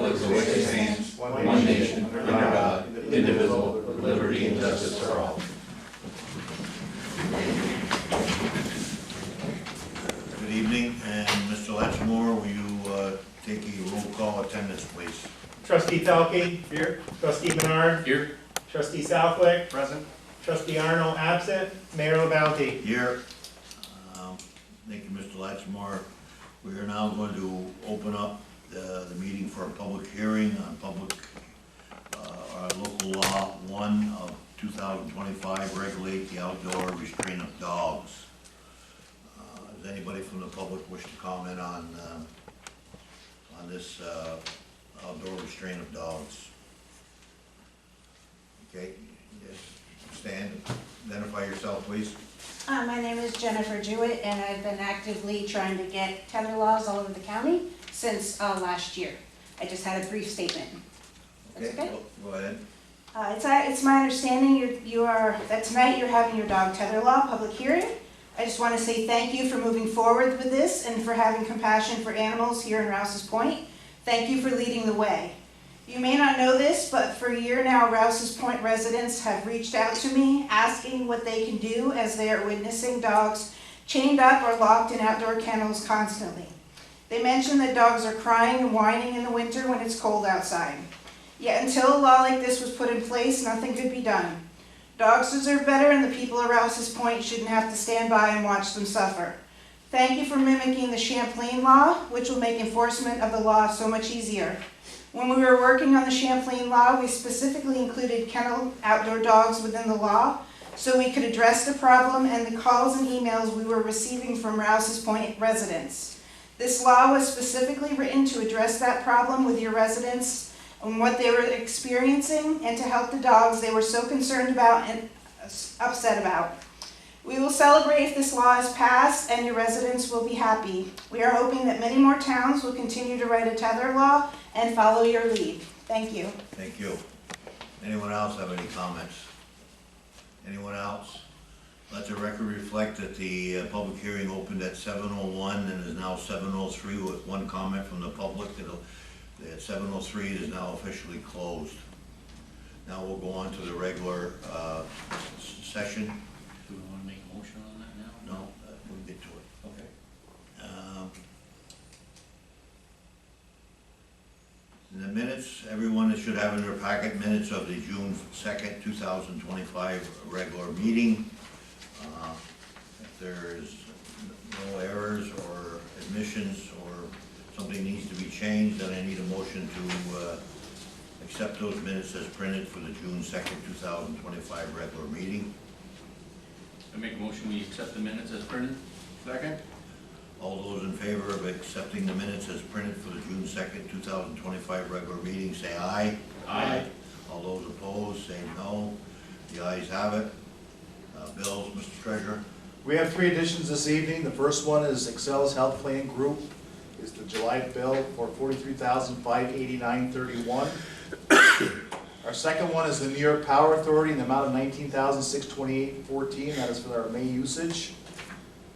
republic for which it stands, one nation, under God, indivisible, with liberty and justice for all. Good evening, and Mr. Latchmore, will you take a roll call attendance, please? Trustee Pelkey. Here. Trustee Menard. Here. Trustee Southwick. Present. Trustee Arno absent. Mayor LaBounty. Here. Thank you, Mr. Latchmore. We are now going to open up the meeting for a public hearing on our local law 1 of 2025, regulate the outdoor restraint of dogs. Does anybody from the public wish to comment on this outdoor restraint of dogs? Okay, yes, stand, identify yourself, please. My name is Jennifer Jewett, and I've been actively trying to get tether laws all over the county since last year. I just had a brief statement. That's okay? Go ahead. It's my understanding that tonight you're having your dog tether law public hearing. I just want to say thank you for moving forward with this and for having compassion for animals here in Rouses Point. Thank you for leading the way. You may not know this, but for a year now, Rouses Point residents have reached out to me asking what they can do as they are witnessing dogs chained up or locked in outdoor kennels constantly. They mention that dogs are crying and whining in the winter when it's cold outside. Yet until a law like this was put in place, nothing could be done. Dogs deserve better, and the people of Rouses Point shouldn't have to stand by and watch them suffer. Thank you for mimicking the Champlain law, which will make enforcement of the law so much easier. When we were working on the Champlain law, we specifically included kennel outdoor dogs within the law so we could address the problem and the calls and emails we were receiving from Rouses Point residents. This law was specifically written to address that problem with your residents and what they were experiencing and to help the dogs they were so concerned about and upset about. We will celebrate if this law is passed and your residents will be happy. We are hoping that many more towns will continue to write a tether law and follow your lead. Thank you. Thank you. Anyone else have any comments? Anyone else? Let the record reflect that the public hearing opened at 7:01 and is now 7:03 with one comment from the public. At 7:03 it is now officially closed. Now we'll go on to the regular session. Do we want to make a motion on that now? No, we'll get to it. Okay. In the minutes, everyone should have in their packet minutes of the June 2nd, 2025 regular meeting. If there is no errors or admissions or something needs to be changed, then I need a motion to accept those minutes as printed for the June 2nd, 2025 regular meeting. I make a motion we accept the minutes as printed. Second. All those in favor of accepting the minutes as printed for the June 2nd, 2025 regular meeting, say aye. Aye. All those opposed, say no. The ayes have it. Bills, Mr. Treasurer. We have 3 additions this evening. The first one is Excel's Health Plan Group. Is the July bill for $43,589.31. Our second one is the New York Power Authority in the amount of $19,628.14. That is for our May usage.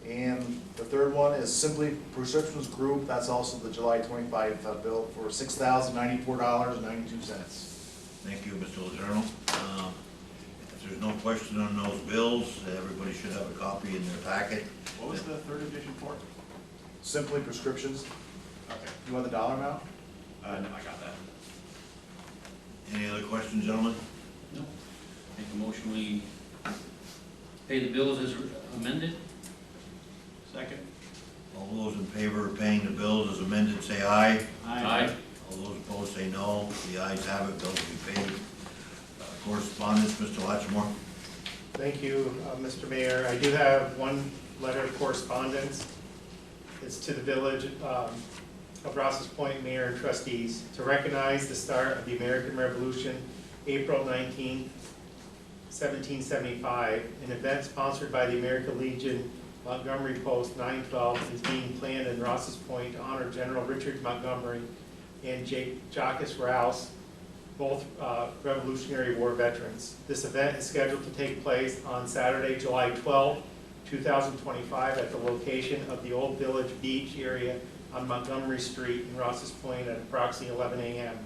And the third one is Simply Prescriptions Group. That's also the July 25 bill for $6,094.92. Thank you, Mr. Lozerno. If there's no question on those bills, everybody should have a copy in their packet. What was the third edition for? Simply Prescriptions. Okay. You want the dollar amount? No, I got that. Any other questions, gentlemen? No. Make a motion we pay the bills as amended. Second. All those in favor of paying the bills as amended, say aye. Aye. All those opposed, say no. The ayes have it, bills will be paid. Correspondence, Mr. Latchmore. Thank you, Mr. Mayor. I do have one letter of correspondence. It's to the village of Rouses Point Mayor and trustees to recognize the start of the American Revolution, April 19, 1775. An event sponsored by the American Legion Montgomery Post 912 is being planned in Rouses Point to honor General Richard Montgomery and Jacques Rouse, both Revolutionary War veterans. This event is scheduled to take place on Saturday, July 12th 2025 at the location of the Old Village Beach area on Montgomery Street in Rouses Point at approximately 11 a.m.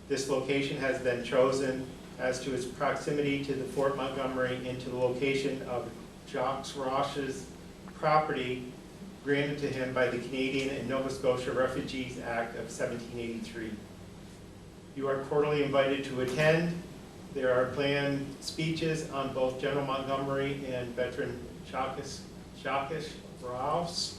This location has been chosen as to its proximity to the Fort Montgomery and to the location of Jacques Roche's property granted to him by the Canadian and Nova Scotia Refugees Act of 1783. You are cordially invited to attend. There are planned speeches on both General Montgomery and veteran Jacques Rouse.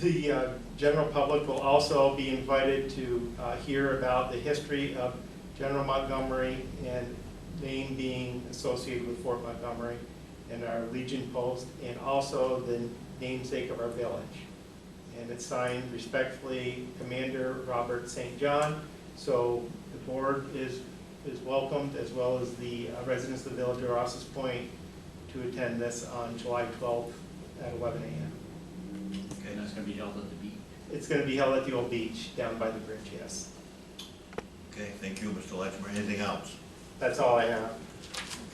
The general public will also be invited to hear about the history of General Montgomery and name being associated with Fort Montgomery and our Legion Post, and also the namesake of our village. And it's signed respectfully, Commander Robert St. John. So the board is welcomed, as well as the residents of the village of Rouses Point, to attend this on July 12th at 11 a.m. And that's gonna be held at the beach. It's going to be held at the old beach down by the bridge, yes. Okay, thank you, Mr. Letchmer. Anything else? That's all I have.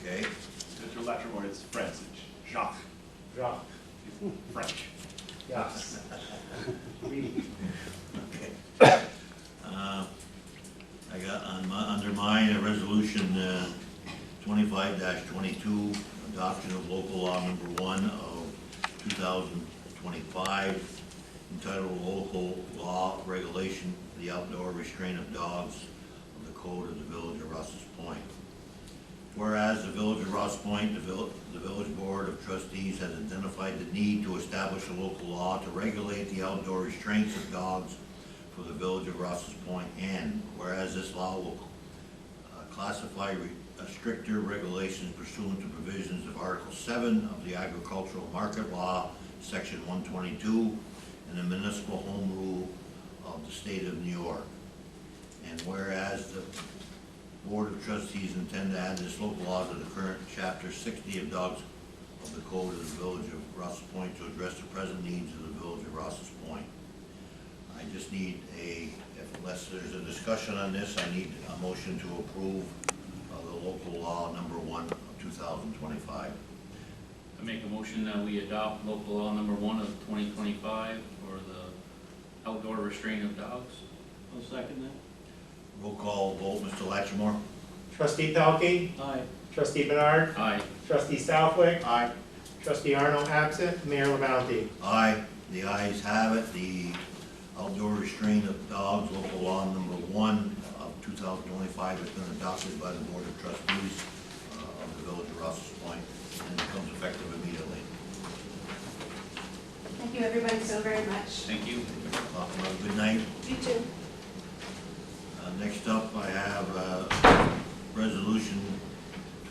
Okay, Mr. Latrimore, it's French, it's Jacques, Jacques, it's French. yes. okay. I got under mine a resolution 25-22, adoption of local law number 1 of 2025, entitled Local Law Regulation for the Outdoor Restraint of Dogs of the Code of the Village of Rouses Point. Whereas the Village of Rouses Point, the Village Board of Trustees has identified the need to establish a local law to regulate the outdoor restraints of dogs for the Village of Rouses Point, and whereas this law will classify stricter regulations pursuant to provisions of Article 7 of the Agricultural Market Law, Section 122, and the Municipal Home Rule of the State of New York. And whereas the Board of Trustees intend to add this local law to the current Chapter 60 of Dogs of the Code of the Village of Rouses Point to address the present needs of the Village of Rouses Point. I just need unless there's a discussion on this, I need a motion to approve the local law number 1 of 2025. I make a motion that we adopt local law number 1 of 2025 for the outdoor restraint of dogs. I'll second that. Roll call vote, Mr. Latchmore? Trustee Pelkey, Aye. Trustee Bernard, Aye. Trustee Southwick, Aye. Trustee Arnold absent, Mayor LaBounty. Aye, the ayes have it. The outdoor restraint of dogs, local law number 1 of 2025 has been adopted by the Board of Trustees of the Village of Rouses Point and becomes effective immediately. Thank you, everybody, so very much. Thank you. Have a good night. You too. Next up, I have Resolution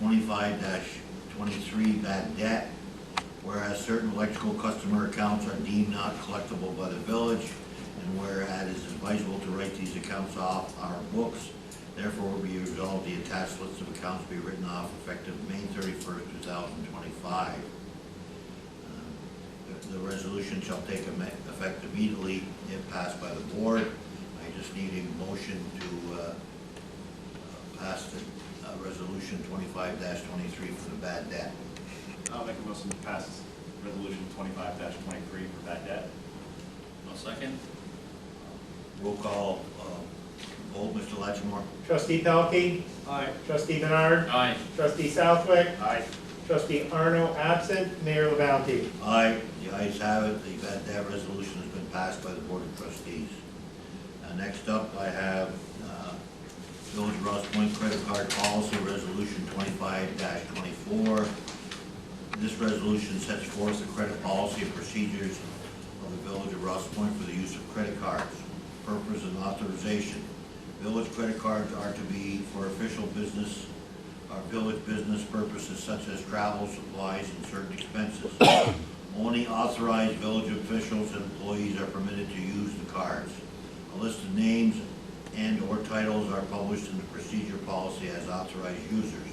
25-23, bad debt. Whereas certain electrical customer accounts are deemed not collectible by the village, and whereas it is advisable to write these accounts off our books, therefore be resolved the attached list of accounts be written off effective May 31st, 2025. The resolution shall take effect immediately if passed by the board. I just need a motion to pass the resolution 25-23 for the bad debt. I'll make a motion to pass resolution 25-23 for bad debt. I'll second. Roll call vote, Mr. Latchmore? Trustee Pelkey, Aye. Trustee Bernard, Aye. Trustee Southwick, Aye. Trustee Arno absent, Mayor LaBounty. Aye, the ayes have it. The bad debt resolution has been passed by the Board of Trustees. Next up, I have Village of Rouses Point Credit Card Policy Resolution 25-24. This resolution sets forth the credit policy and procedures of the Village of Rouses Point for the use of credit cards. Purpose and authorization. Village credit cards are to be for official business or village business purposes such as travel, supplies, and certain expenses. Only authorized village officials and employees are permitted to use the cards. A list of names and or titles are published in the procedure policy as authorized users.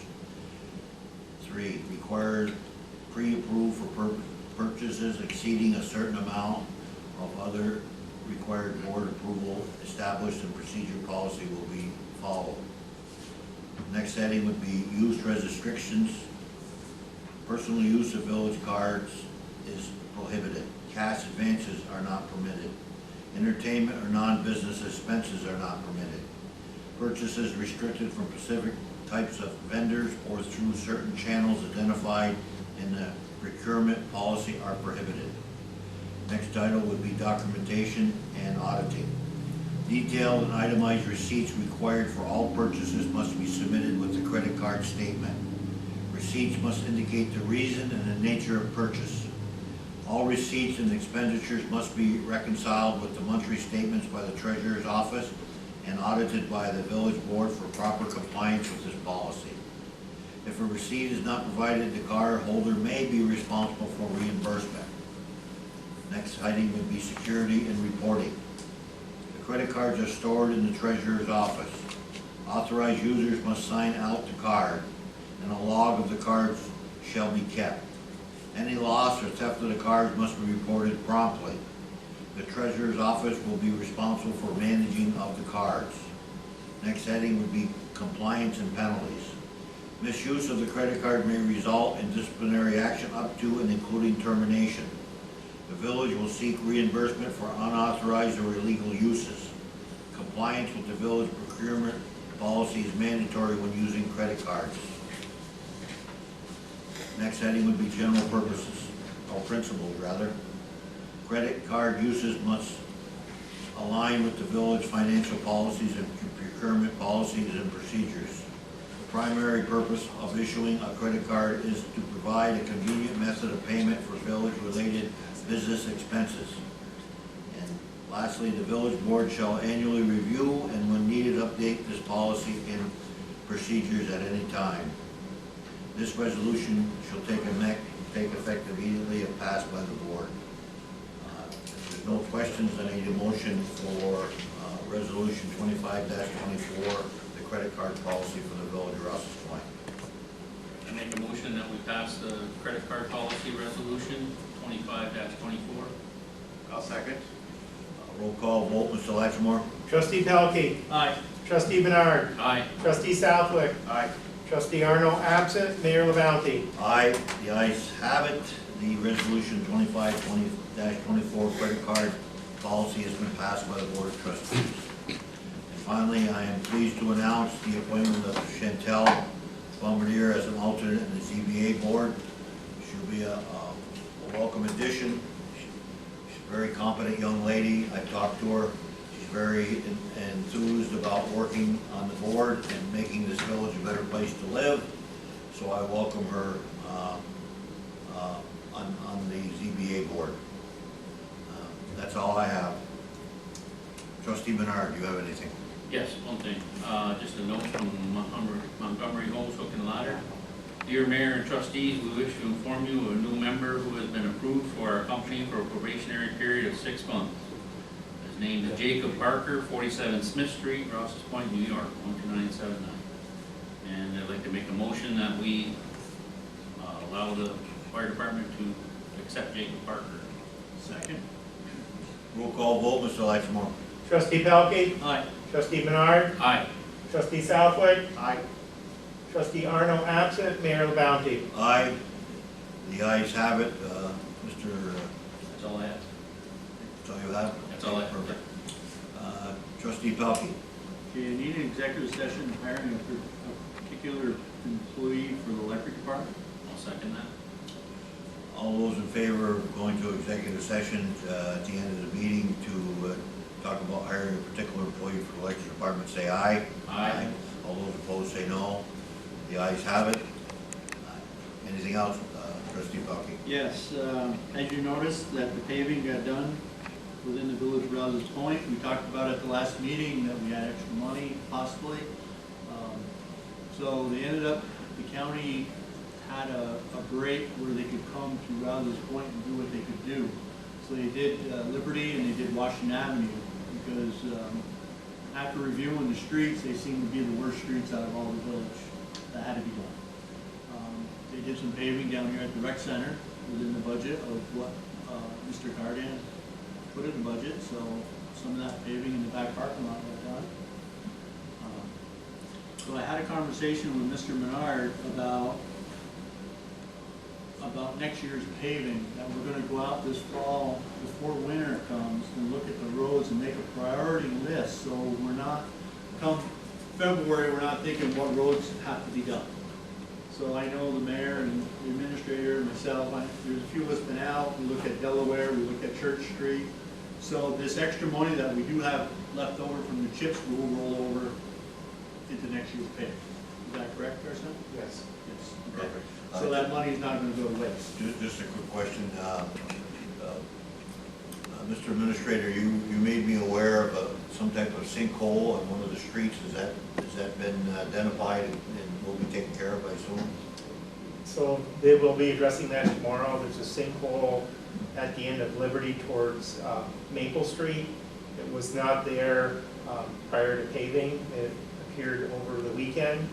3, required pre-approved for purchases exceeding a certain amount of other required board approval established and procedure policy will be followed. Next heading would be use restrictions. Personal use of village cards is prohibited. Cash advances are not permitted. Entertainment or non-business expenses are not permitted. Purchases restricted from specific types of vendors or through certain channels identified in the procurement policy are prohibited. Next title would be documentation and auditing. Detailed and itemized receipts required for all purchases must be submitted with the credit card statement. Receipts must indicate the reason and the nature of purchase. All receipts and expenditures must be reconciled with the monthly statements by the treasurer's office and audited by the village board for proper compliance with this policy. If a receipt is not provided, the card holder may be responsible for reimbursement. Next item would be security and reporting. The credit cards are stored in the treasurer's office. Authorized users must sign out the card, and a log of the cards shall be kept. Any loss or theft of the cards must be reported promptly. The treasurer's office will be responsible for managing of the cards. Next heading would be compliance and penalties. Misuse of the credit card may result in disciplinary action up to and including termination. The village will seek reimbursement for unauthorized or illegal uses. Compliance with the village procurement policy is mandatory when using credit cards. Next heading would be general purposes, or principles rather. Credit card uses must align with the village financial policies and procurement policies and procedures. The primary purpose of issuing a credit card is to provide a convenient method of payment for village-related business expenses. And lastly, the village board shall annually review and when needed update this policy and procedures at any time. This resolution shall take effect immediately if passed by the board. If there's no questions, I need a motion for resolution 25-24, the credit card policy for the village of Rouses Point. I make a motion that we pass the credit card policy resolution 25-24. I'll second. Roll call vote, Mr. Lattimore. Trustee Pelkey. Aye. Trustee Bernard. Aye. Trustee Southwick. Aye. Trustee Arno absent. Mayor LaBounty. Aye, the ayes have it. The resolution 25-24 credit card policy has been passed by the Board of Trustees. And finally, I am pleased to announce the appointment of Chantel Bombardier as an alternate in the ZBA board. She'll be a welcome addition. She's a very competent young lady. I talked to her. She's very enthused about working on the board and making this village a better place to live. So I welcome her on the ZBA board. That's all I have. Trustee Bernard, do you have anything? Yes, one thing, just a note from Montgomery Homes Hook and Ladder. Dear Mayor and trustees, we wish to inform you of a new member who has been approved for our company for a probationary period of 6 months. His name is Jacob Parker, 47 Smith Street, Rouses Point, New York, 12979. And I'd like to make a motion that we allow the fire department to accept Jacob Parker. Second. Roll call vote, Mr. Lattimore. Trustee Pelkey. Aye. Trustee Bernard. Aye. Trustee Southwick. Aye. Trustee Arno absent. Mayor LaBounty. Aye, the ayes have it. Mr. That's all I have. That's all you have? That's all I have. Perfect. Trustee Pelkey. Okay, you need an executive session hiring a particular employee for the electric department. I'll second that. All those in favor of going to executive session at the end of the meeting to talk about hiring a particular employee for the electric department, say aye. Aye. All those opposed say no. The ayes have it. Anything else, Trustee Pelkey? Yes, as you noticed that the paving got done within the village of Rouses Point. We talked about at the last meeting that we had extra money possibly. So they ended up, the county had a break where they could come to Rouses Point and do what they could do. So they did Liberty and they did Washington Avenue because after reviewing the streets, they seemed to be the worst streets out of all the village. That had to be done. They did some paving down here at the rec center within the budget of what Mr. Cardan put in the budget, so some of that paving in the back parking lot got done. So I had a conversation with Mr. Menard about about next year's paving, that we're gonna go out this fall, before winter comes, and look at the roads and make a priority list, so we're not, come February, we're not thinking what roads have to be done. So I know the mayor and the administrator and myself, there's a few of us been out, we look at Delaware, we look at Church Street. So this extra money that we do have left over from the CHIPS will roll over into next year's pay. Is that correct, Carson? Yes. Yes. Okay. So that money is not gonna go to waste. Just a quick question. Mr. Administrator, you made me aware of some type of sinkhole on one of the streets. Has that been identified and will be taken care of, I assume? So they will be addressing that tomorrow. There's a sinkhole at the end of Liberty towards Maple Street. It was not there prior to paving. It appeared over the weekend.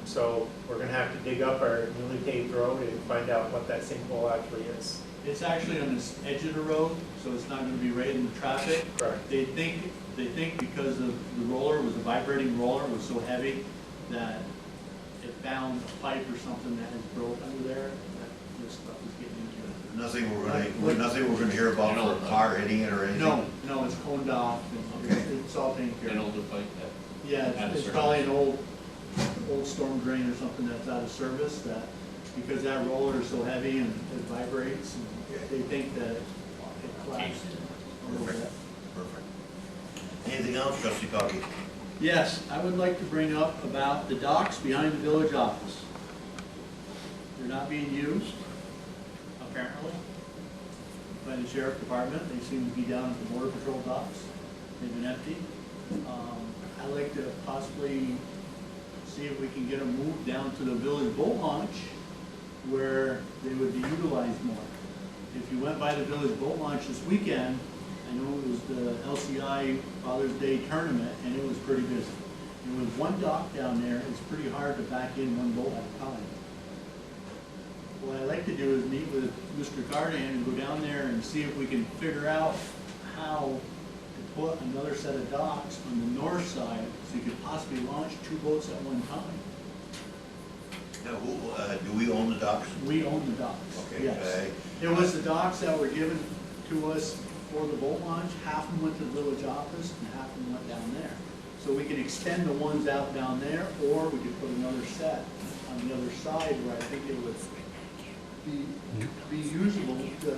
So we're gonna have to dig up our newly paved road and find out what that sinkhole actually is. It's actually on the edge of the road, so it's not gonna be right in the traffic. Correct. They think because of the roller was a vibrating roller, was so heavy that it found a pipe or something that has broke under there, that this stuff is getting into it. Nothing we're gonna hear about for a car hitting it or anything? No, it's coned off, and Okay. it's all taken care An of. older pipe that. Yeah, out of it's service. probably an old storm drain or something that's out of service, that, because that roller is so heavy and it vibrates, and they think that it collapsed a little bit. Perfect. Anything else, Trustee Coffey? Yes, I would like to bring up about the docks behind the village office. They're not being used, apparently, by the sheriff department. They seem to be down at the border patrol docks. They've been empty. I'd like to possibly see if we can get them moved down to the village boat launch where they would be utilized more. If you went by the village boat launch this weekend, I know it was the LCI Father's Day tournament, and it was pretty busy. And with one dock down there, it's pretty hard to back in one boat at a time. What I'd like to do is meet with Mr. Cardan and go down there and see if we can figure out how to put another set of docks on the north side, so you could possibly launch two boats at one time. Now, do we own the docks? We own the docks, Okay. yes. It was the docks that were given to us for the boat launch. Half of them went to the village office and half of them went down there. So we can extend the ones out down there, or we could put another set on the other side where I think it would be usable to,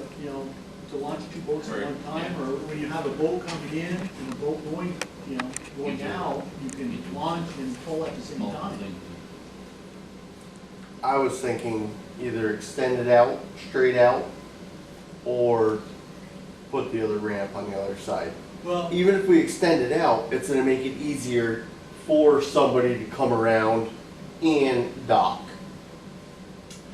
to launch two boats at one time, or when you have a boat coming in and a boat going, going out, you can launch and pull at the same time. I was thinking either extend it out, straight out, or put the other ramp on the other side. Well, Even if we extend it out, it's gonna make it easier for somebody to come around and dock.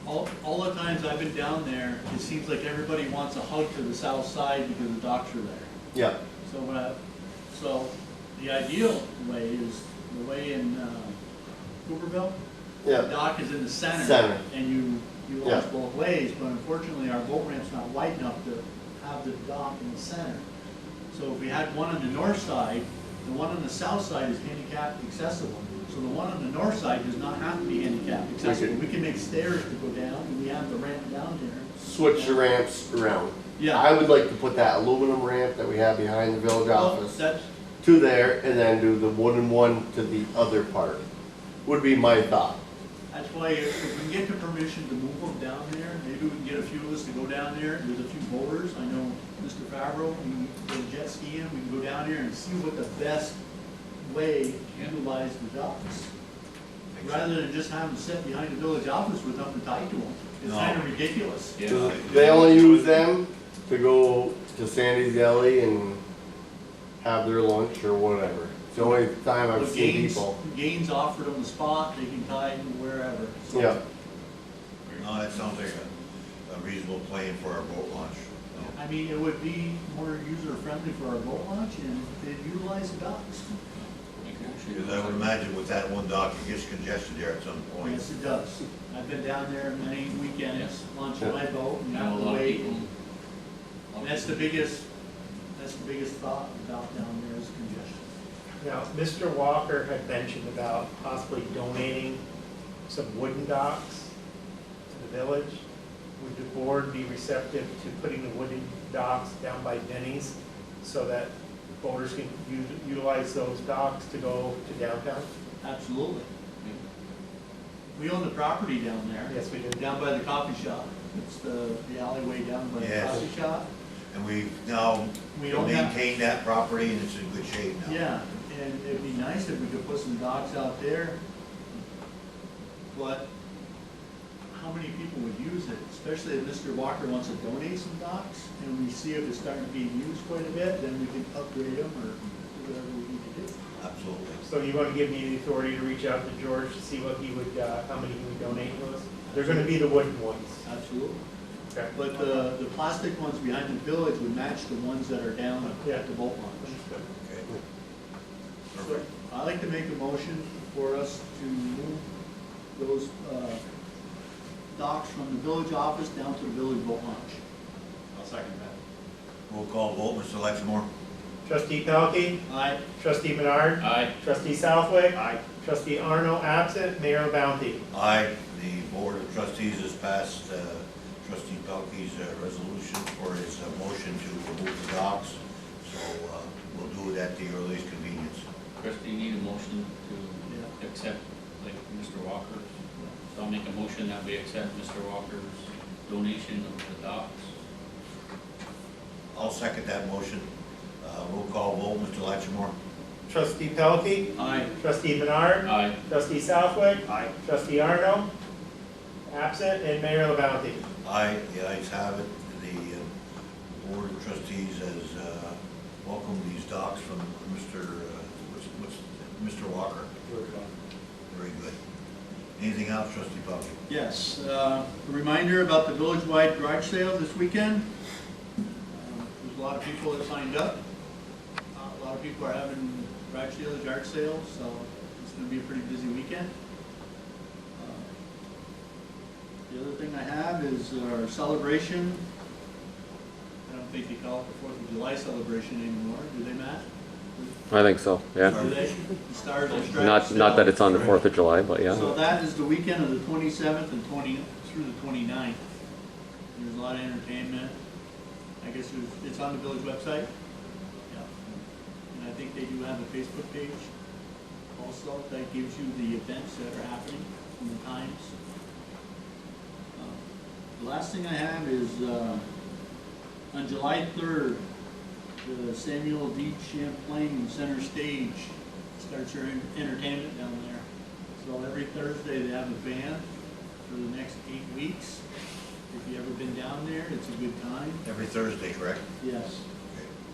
all the times I've been down there, it seems like everybody wants a hug to the south side because the docks are there. Yeah, So the ideal way is the way in Cooperville. The yeah, dock is in the center. Center. And you launch Yeah. both ways, but unfortunately our boat ramp's not wide enough to have the dock in the center. So if we had one on the north side, the one on the south side is handicapped accessible. So the one on the north side does not have to be handicapped accessible. We can make stairs to go down, and we have the ramp down here. switch the ramps around. Yeah. I would like to put that aluminum ramp that we have behind the village Well, office that's, to there, and then do the wooden one to the other part, would be my thought. That's why if we can get the permission to move them down there, maybe we can get a few of us to go down there. There's a few boaters. I know Mr. Favreau, we can go jet skiing, we can go down there and see what the best way to utilize the docks. Rather than just have them sit behind the village office with nothing tied to them. It's No. kind of ridiculous. Yeah. They only use them to go to Sandy's Deli and have their lunch or whatever. It's the only time I've But seen Gaines- people. Gaines offered them the spot, they can tie them wherever. So Yeah, No, that sounds like a reasonable plan for our boat launch. I mean, it would be more user-friendly for our boat launch, and they'd utilize the docks. Because I would imagine with that one dock, it gets congested there at some point. Yes, it does. I've been down there many weekends, launching my boat, and I know have a to lot of wait. people. And that's the biggest thought about down there is congestion. Now, Mr. Walker had mentioned about possibly donating some wooden docks to the village. would the board be receptive to putting the wooden docks down by Denny's so that boaters can utilize those docks to go to downtown? Absolutely. We own the property down there. Yes, we do. Down by the coffee shop. It's the alleyway down by the Yes. coffee shop. And we've now We don't have, maintained that property and it's in good shape now. yeah, and it'd be nice if we could put some docks out there. But how many people would use it? Especially if Mr. Walker wants to donate some docks and we see if it's starting to be used quite a bit, then we can upgrade them or do whatever we need to do. Absolutely. So you want to give me the authority to reach out to George to see what he would, how many he would donate to us? They're gonna be the wooden ones. Absolutely. Okay. But the plastic ones behind the village would match the ones that are down at the boat launch. Understood. Okay. So Perfect. I'd like to make a motion for us to move those docks from the village office down to the village boat launch. I'll second that. Roll call vote, Mr. Lexmore. Trustee Pelkey, Aye. trustee Menard, Aye. trustee Southwick, Aye. trustee Arno absent, Mayor LaBounty. Aye. The Board of Trustees has passed trustee Pelkey's resolution for his motion to remove the docks. So we'll do it at the earliest convenience. Chris, do you need a motion Yeah. to accept, like, Mr. Walker's? So I'll make a motion that we accept Mr. Walker's donation of the docks. I'll second that motion. Roll call vote, Mr. Lexmore. Trustee Pelkey, Aye. trustee Menard, Aye. trustee Southwick, Aye. trustee Arno, absent, and Mayor LaBounty. Aye, the ayes have it. The Board of Trustees has welcomed these docks from Mr. Walker. Very good. Anything else, trustee Pelkey? Yes, a reminder about the village-wide garage sale this weekend. There's a lot of people that signed up. A lot of people are having garage sales, yard sales, so it's gonna be a pretty busy weekend. The other thing I have is our celebration. I don't think they call it the 4th of July celebration anymore, do they, Matt? I think so, yeah. Do they? The Stars and Stripes. Not that it's on the 4th of July, but yeah. So that is the weekend of the 27th and through the 29th. There's a lot of entertainment. I guess it's on the village website. Yeah. And I think they do have a Facebook page also that gives you the events that are happening and the times. The last thing I have is on July 3rd, the Samuel D. Champlain Center Stage starts their entertainment down there. So every Thursday they have a band for the next 8 weeks. If you've ever been down there, it's a good time. Every Thursday, correct? Yes,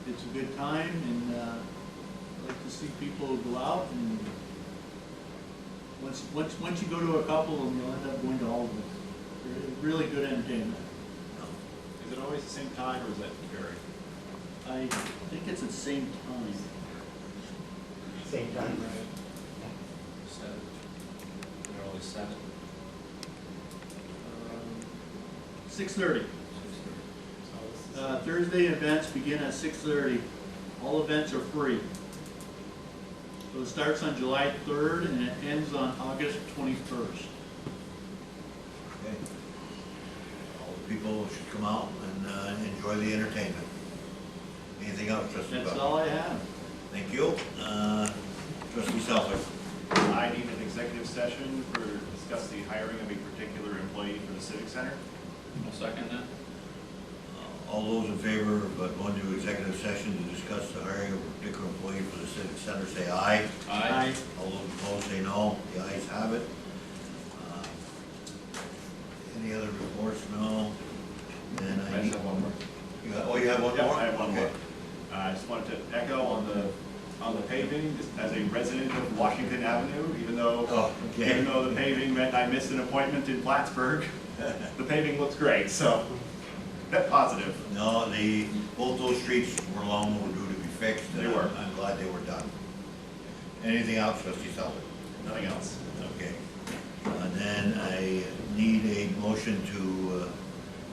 it's a good time, and I like to see people go out, and once you go to a couple of them, you'll end up going to all of them. They're really good entertainment. Is it always the same time or is it vary? I think it's at the same time. Same time, right? 7. They're always 7. 6:30. Thursday events begin at 6:30. All events are free. So it starts on July 3rd and it ends on August 21st. Okay. All the people should come out and enjoy the entertainment. Anything else, trustee That's Pelkey? all I have. Thank you. Trustee Southwick. I need an executive session to discuss the hiring of a particular employee for the Civic Center. I'll second that. All those in favor of going to executive session to discuss the hiring of a particular employee for the Civic Center, say aye. Aye. All those opposed, say no. The ayes have it. Any other reports? No. And I just have one more. You have one Yeah, more? I have one Okay. more. I just wanted to echo on the paving, just as a resident of Washington Avenue, even though Oh, okay. the paving meant I missed an appointment in Plattsburgh, the paving looks great, so that's positive. No, both those streets were long overdue to be fixed. and They were. I'm glad they were done. Anything else, trustee Southwick? Nothing else. Okay. Then I need a motion to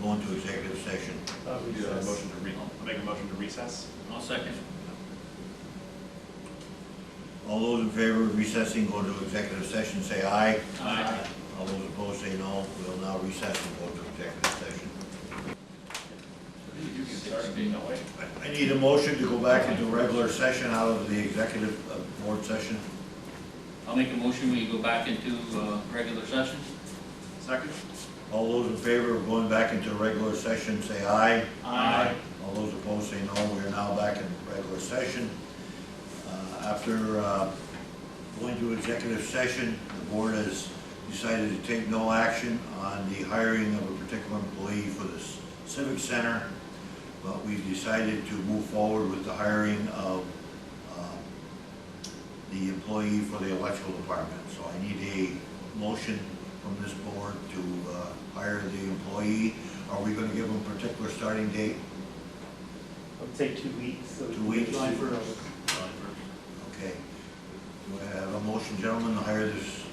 go into executive session. I'll make a motion to recess. I'll second. All those in favor of recessing, go into executive session, say aye. Aye. All those opposed say no. We'll now recess and go to executive session. You can start it that way. I need a motion to go back into regular session out of the executive board session. I'll make a motion, we go back into, regular session. Second? All those in favor of going back into regular session, say aye. Aye. All those opposed say no. We are now back in regular session. After going to executive session, the board has decided to take no action on the hiring of a particular employee for the Civic Center, but we've decided to move forward with the hiring of the employee for the electrical department. So I need a motion from this board to hire the employee. Are we going to give them a particular starting date? I would say 2 weeks. So 2 weeks? July 1st. Okay. Do I have a motion, gentlemen, to hire this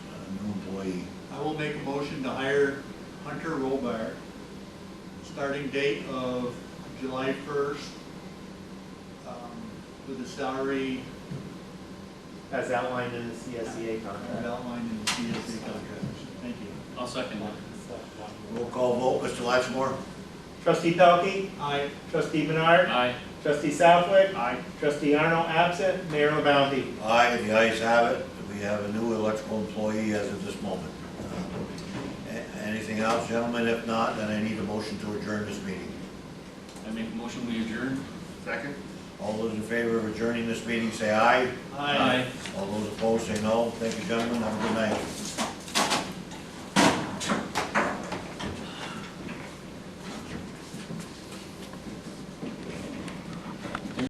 new employee? I will make a motion to hire Hunter Robar, starting date of July 1st, with a salary As outlined in the CSEA as contract. outlined in the CSA contract. Thank you. I'll second that. Roll call vote, Mr. Latchmore? Trustee Pelkey, Aye. trustee Menard, Aye. trustee Southwick, Aye. trustee Arnold absent, Mayor LaBounty. Aye, the ayes have it. We have a new electrical employee as of this moment. Anything else, gentlemen? If not, then I need a motion to adjourn this meeting. I make a motion, we adjourn. Second? All those in favor of adjourning this meeting, say aye. Aye. All those opposed, say no. Thank you, gentlemen. Have a good night.